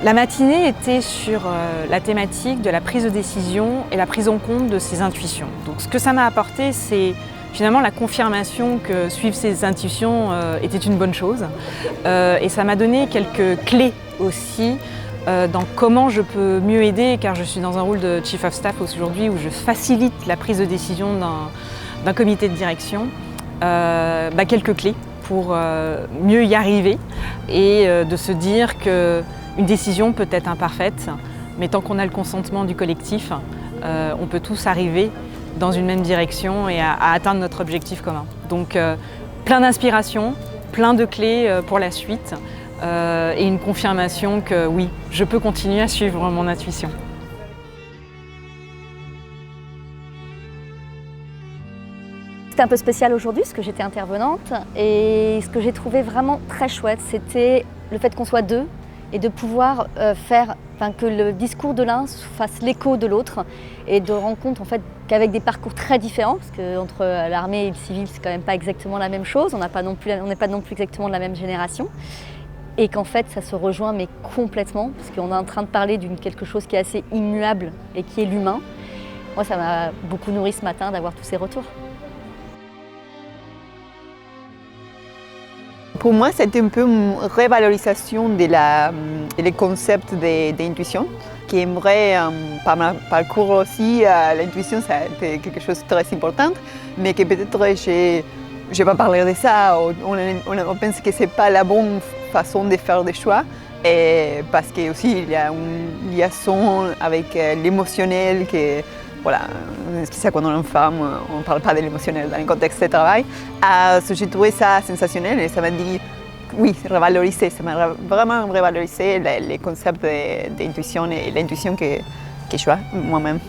La matinée était sur la thématique de la prise de décision et la prise en compte de ses intuitions. Donc ce que ça m'a apporté, c'est finalement la confirmation que suivre ses intuitions était une bonne chose. Et ça m'a donné quelques clés aussi dans comment je peux mieux aider, car je suis dans un rôle de Chief of Staff aujourd'hui où je facilite la prise de décision d'un comité de direction. Quelques clés pour mieux y arriver et de se dire qu'une décision peut être imparfaite, mais tant qu'on a le consentement du collectif, on peut tous arriver dans une même direction et à atteindre notre objectif commun. Donc plein d'inspiration, plein de clés pour la suite et une confirmation que oui, je peux continuer à suivre mon intuition. C'était un peu spécial aujourd'hui parce que j'étais intervenante et ce que j'ai trouvé vraiment très chouette, c'était le fait qu'on soit deux et de pouvoir que le discours de l'un fasse l'écho de l'autre et de rendre compte en fait qu'avec des parcours très différents, parce qu'entre l'armée et le civil c'est quand même pas exactement la même chose, on n'est pas non plus exactement de la même génération et qu'en fait ça se rejoint mais complètement parce qu'on est en train de parler d'une quelque chose qui est assez immuable et qui est l'humain. Moi ça m'a beaucoup nourri ce matin d'avoir tous ces retours. Pour moi, c'était un peu une revalorisation des concepts d'intuition, qui aimerait, par mon parcours aussi, l'intuition, c'était quelque chose de très important, mais que peut-être je ne vais pas parler de ça, on pense que ce n'est pas la bonne façon de faire des choix, et parce qu'il y a une liaison avec l'émotionnel, voilà, c'est ça quand on est une femme, on ne parle pas de l'émotionnel dans le contexte de travail. J'ai trouvé ça sensationnel et ça m'a dit, oui, revaloriser, ça m'a vraiment revalorisé les concepts d'intuition et l'intuition que je vois moi-même.